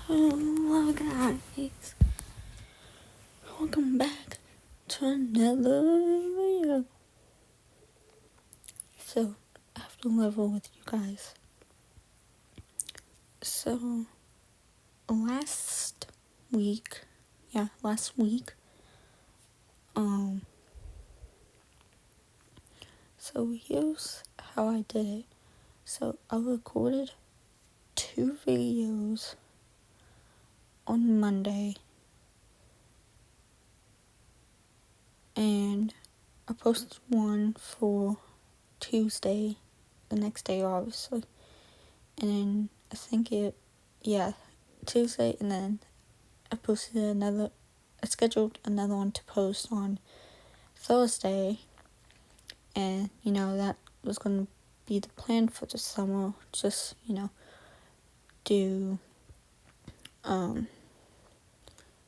Hello guys, welcome back to another video. So, I have to level with you guys. So, last week, so here's how I did it. So, I recorded 2 videos on Monday, and I posted one for Tuesday, the next day obviously, and then I think Tuesday, and then I scheduled another one to post on Thursday, and that was going to be the plan for the summer, just do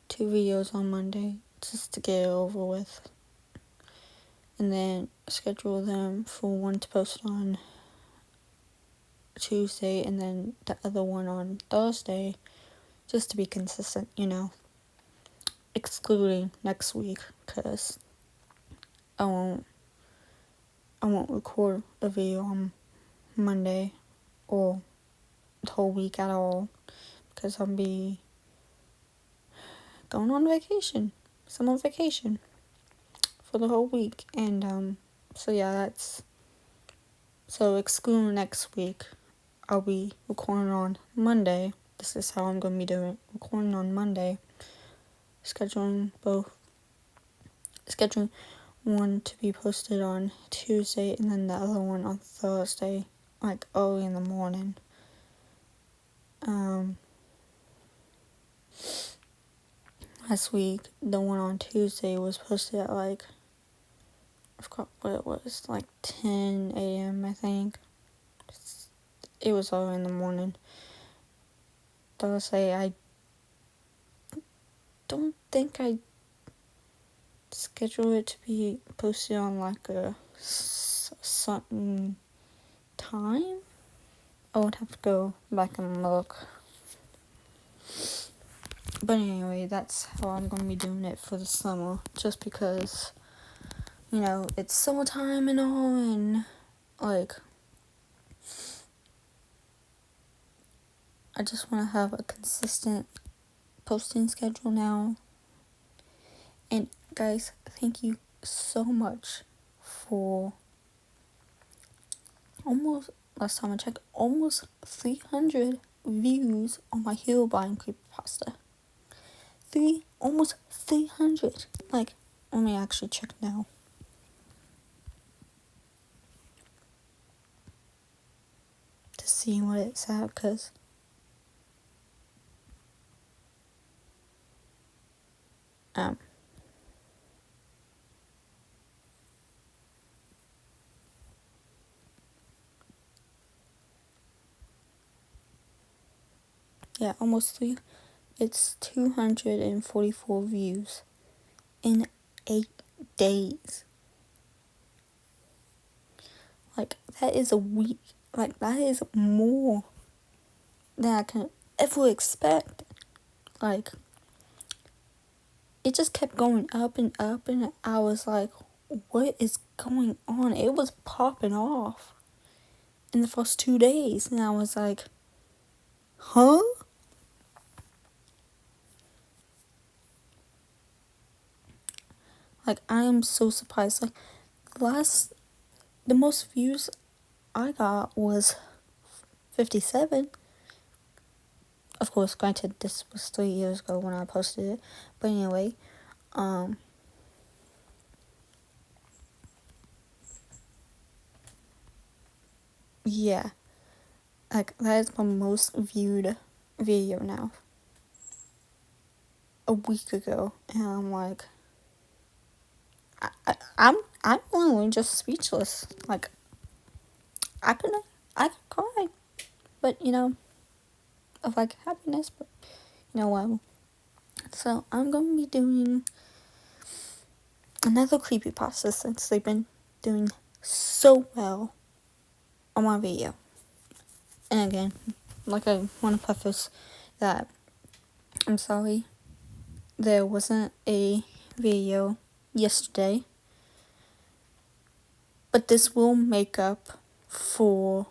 2 videos on Monday just to get it over with, and then schedule them for one to post on Tuesday and then the other one on Thursday, just to be consistent, excluding next week, because I won't record a video on Monday or the whole week at all, because I'll be going on vacation, summer vacation, for the whole week. And so excluding next week, I'll be recording on Monday. This is how I'm going to be doing it. Recording on Monday, scheduling one to be posted on Tuesday and then the other one on Thursday, like early in the morning. Last week, the one on Tuesday was posted at I forgot what it was, 10 a.m. I think. It was early in the morning. Thursday, I don't think I scheduled it to be posted on a certain time. I would have to go back and look. But anyway, that's how I'm going to be doing it for the summer, just because, it's summertime and all, and, I just want to have a consistent posting schedule now. And, guys, thank you so much for last time I checked, almost 300 views on my hero buying Creepypasta. Almost 300. Let me actually check now. To see what it's at, because almost 3. It's 244 views in 8 days. That is a week. That is more than I can ever expect. It just kept going up and up, and I was like, what is going on? It was popping off in the first 2 days, and I was like, huh? I am so surprised. The most views I got was 57. Of course, granted, this was 3 years ago when I posted it. But anyway, yeah. That is my most viewed video now. A week ago. And I'm like, I'm literally just speechless. I could cry. But, of happiness. But, what? So, I'm going to be doing another creepypasta since they've been doing so well on my video. And again, I want to preface that I'm sorry there wasn't a video yesterday, but this will make up for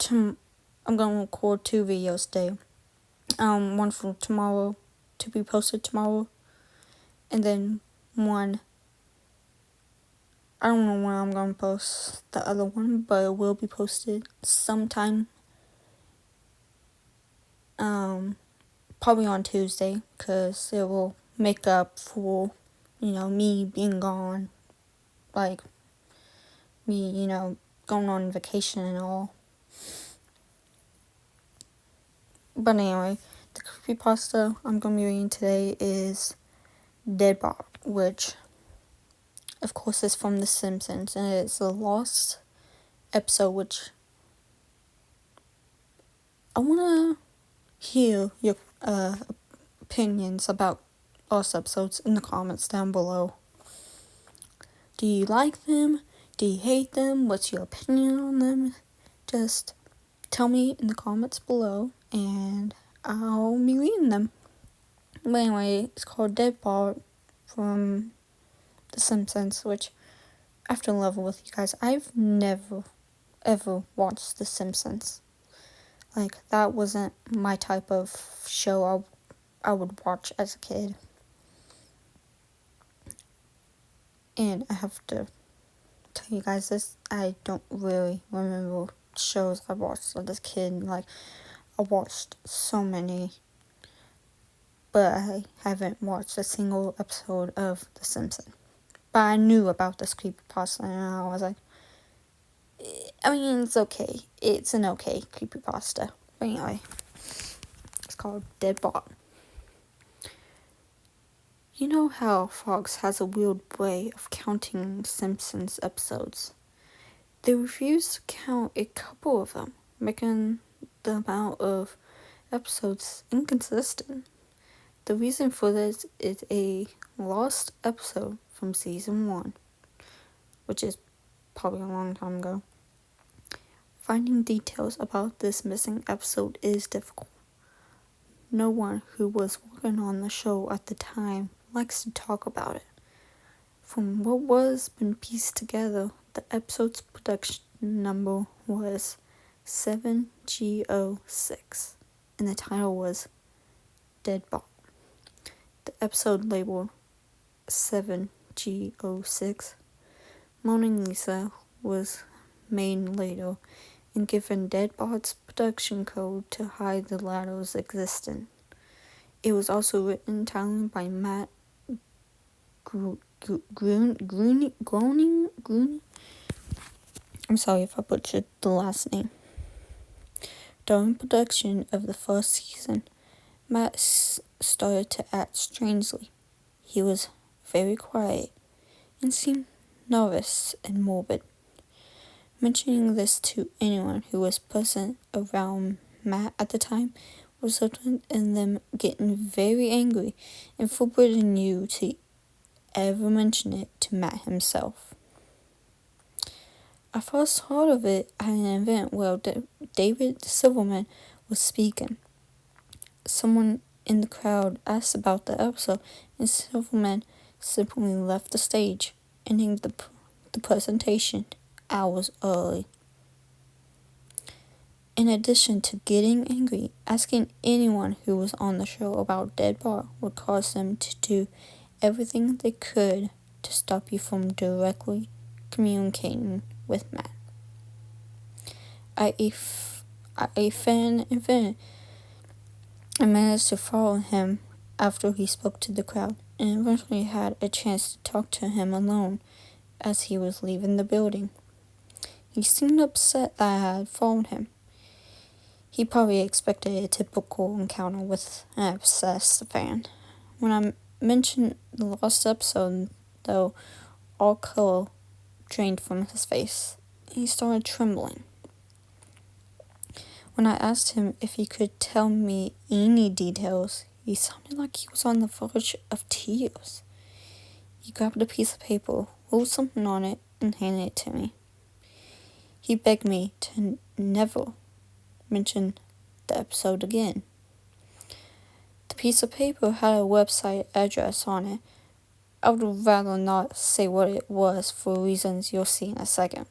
I'm gonna record 2 videos today. One for tomorrow to be posted tomorrow, and then one, I don't know when I'm gonna post the other one, but it will be posted sometime. Probably on Tuesday, because it will make up for, me being gone, like me, going on vacation and all. But anyway, the creepypasta I'm gonna be reading today is Dead Bart, which of course is from The Simpsons, and it's the lost episode, which I wanna hear your opinions about lost episodes in the comments down below. Do you like them? Do you hate them? What's your opinion on them? Just tell me in the comments below, and I'll be reading them. But anyway, it's called Dead Bart from The Simpsons, which I have to level with you guys. I've never, ever watched The Simpsons. Like, that wasn't my type of show I would watch as a kid. And I have to tell you guys this, I don't really remember shows I watched as a kid. Like, I watched so many, but I haven't watched a single episode of The Simpsons. But I knew about this creepypasta, and I was like, it's okay. It's an okay creepypasta. But anyway, it's called Dead Bart. You know how Fox has a weird way of counting Simpsons episodes? They refuse to count a couple of them, making the amount of episodes inconsistent. The reason for this is a lost episode from season 1, which is probably a long time ago. Finding details about this missing episode is difficult. No one who was working on the show at the time likes to talk about it. From what was been pieced together, the episode's production number was 7G06, and the title was Dead Bart. The episode labeled 7G06, Moaning Lisa, was made later and given Dead Bart's production code to hide the latter's existence. It was also written entirely by Matt Groening. I'm sorry if I butchered the last name. During production of the first season, Matt started to act strangely. He was very quiet and seemed nervous and morbid. Mentioning this to anyone who was present around Matt at the time resulted in them getting very angry and forbidding you to ever mention it to Matt himself. I first heard of it at an event where David Silverman was speaking. Someone in the crowd asked about the episode, and Silverman simply left the stage, ending the presentation hours early. In addition to getting angry, asking anyone who was on the show about Dead Bart would cause them to do everything they could to stop you from directly communicating with Matt. I managed to follow him after he spoke to the crowd, and eventually had a chance to talk to him alone as he was leaving the building. He seemed upset that I had followed him. He probably expected a typical encounter with an obsessed fan. When I mentioned the lost episode, though, all color drained from his face. He started trembling. When I asked him if he could tell me any details, he sounded like he was on the verge of tears. He grabbed a piece of paper, wrote something on it, and handed it to me. He begged me to never mention the episode again. piece of paper had a website address on it. I would rather not say what it was for reasons you'll see in a second.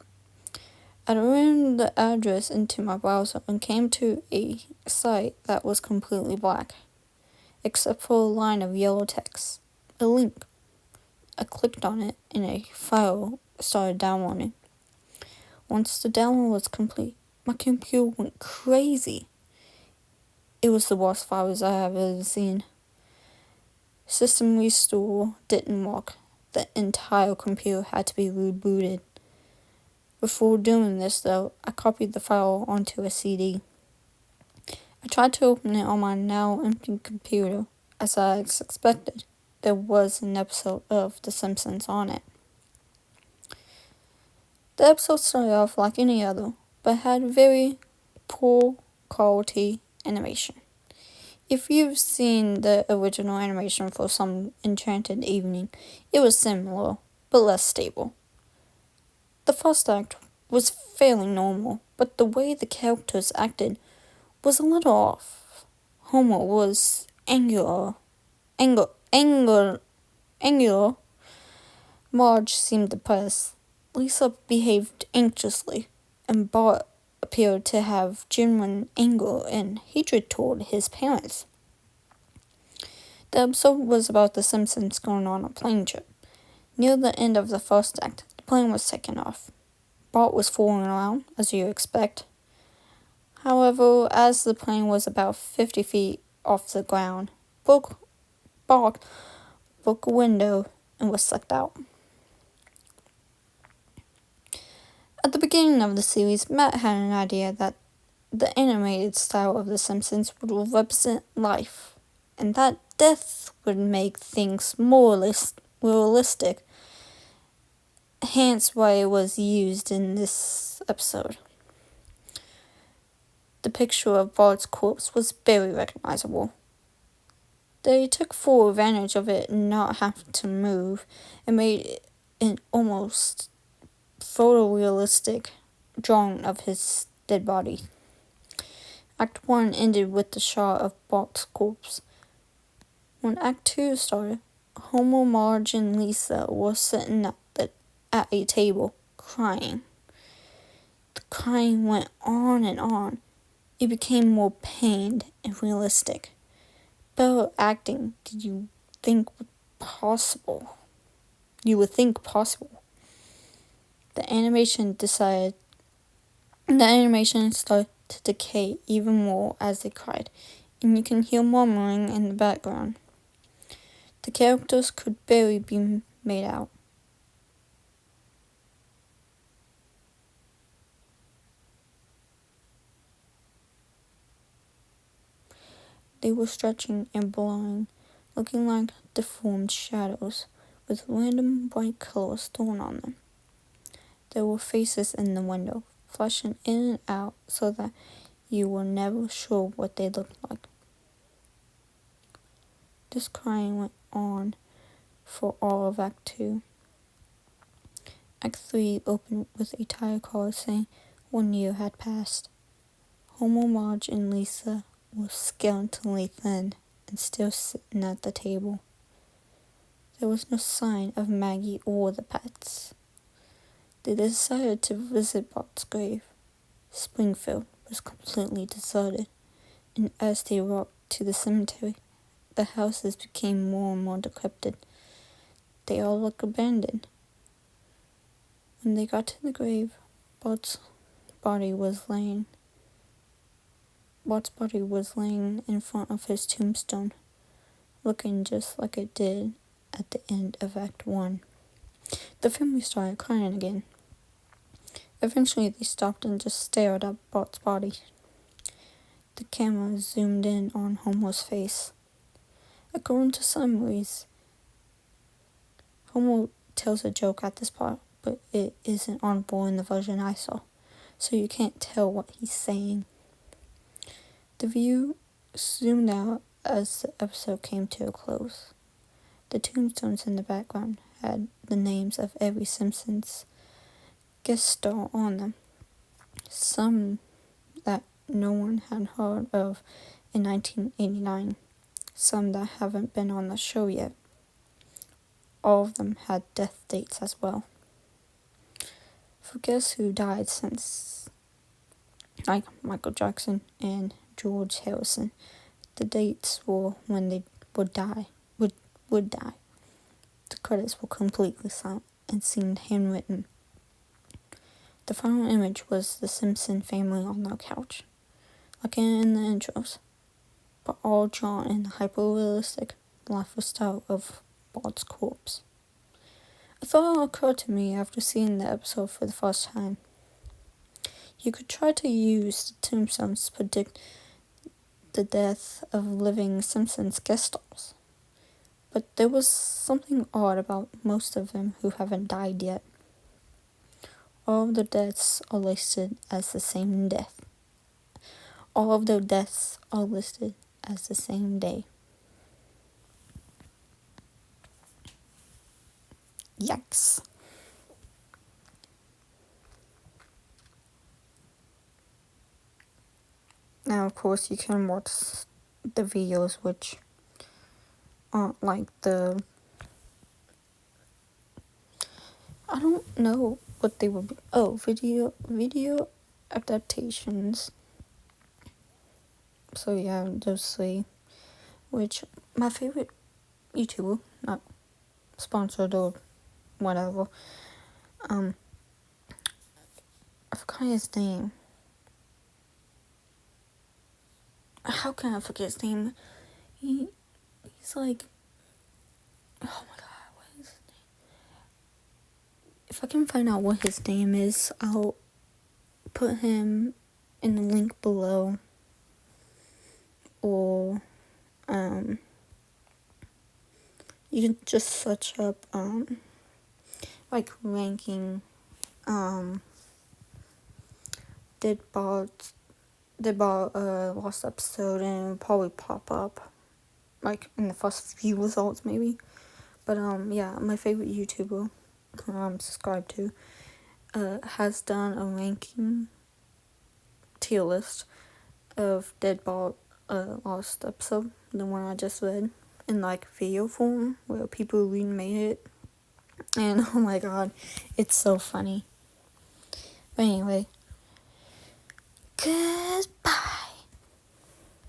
I ran the address into my browser and came to a site that was completely black, except for a line of yellow text, a link. I clicked on it and a file started downloading. Once the download was complete, my computer went crazy. It was the worst virus I have ever seen. System restore didn't work. The entire computer had to be rebooted. Before doing this, though, I copied the file onto a CD. I tried to open it on my now empty computer. As I expected, there was an episode of The Simpsons on it. The episode started off like any other, but had very poor quality animation. If you've seen the original animation for Some Enchanted Evening, it was similar, but less stable. The first act was fairly normal, but the way the characters acted was a little off. Homer was angular. Marge seemed depressed. Lisa behaved anxiously, and Bart appeared to have genuine anger and hatred toward his parents. The episode was about the Simpsons going on a plane trip. Near the end of the first act, the plane was taken off. Bart was fooling around, as you expect. However, as the plane was about 50 feet off the ground, Bart broke a window and was sucked out. At the beginning of the series, Matt had an idea that the animated style of The Simpsons would represent life, and that death would make things more realistic, hence why it was used in this episode. The picture of Bart's corpse was very recognizable. They took full advantage of it not having to move and made an almost photorealistic drawing of his dead body. Act 1 ended with the shot of Bart's corpse. When Act 2 started, Homer, Marge, and Lisa were sitting at a table, crying. The crying went on and on. It became more pained and realistic. Better acting did you think possible? You would think possible. The animation started to decay even more as they cried, and you can hear murmuring in the background. The characters could barely be made out. They were stretching and blowing, looking like deformed shadows, with random bright colors thrown on them. There were faces in the window, flashing in and out so that you were never sure what they looked like. This crying went on for all of Act 2. Act 3 opened with a tire card saying 1 year had passed. Homer, Marge, and Lisa were skeletally thin and still sitting at the table. There was no sign of Maggie or the pets. They decided to visit Bart's grave. Springfield was completely deserted, and as they walked to the cemetery, the houses became more and more decrepit. They all looked abandoned. When they got to the grave, Bart's body was laying in front of his tombstone, looking just like it did at the end of Act 1. The family started crying again. Eventually they stopped and just stared at Bart's body. The camera zoomed in on Homer's face. According to summaries, Homer tells a joke at this part, but it isn't audible in the version I saw, so you can't tell what he's saying. The view zoomed out as the episode came to a close. The tombstones in the background had the names of every Simpsons guest star on them, some that no one had heard of in 1989, some that haven't been on the show yet. All of them had death dates as well. For guess who died since, like Michael Jackson and George Harrison, the dates were when they would die. The credits were completely silent and seemed handwritten. The final image was the Simpson family on their couch, like in the intros, but all drawn in the hyper-realistic, lifeless style of Bart's corpse. A thought occurred to me after seeing the episode for the first time. You could try to use the tombstones to predict the death of living Simpsons guest stars, but there was something odd about most of them who haven't died yet. All of their deaths are listed as the same death. All of their deaths are listed as the same day. Yikes. Now, of course, you can watch the videos which aren't like the... I don't know what they would be. Oh, video adaptations. So yeah, those three. Which, my favorite YouTuber, not sponsored or whatever, I forgot his name. How can I forget his name? He's like, oh my god, what is his name? If I can find out what his name is, I'll put him in the link below. Or, you can just search up, like ranking, did Bart lost episode, and it'll probably pop up, like, in the first few results, maybe. But, yeah, my favorite YouTuber, who I'm subscribed to, has done a ranking tier list of Dead Bart lost episode, the one I just read, in, like, video form, where people remade it. And, oh my god, it's so funny. But anyway, goodbye.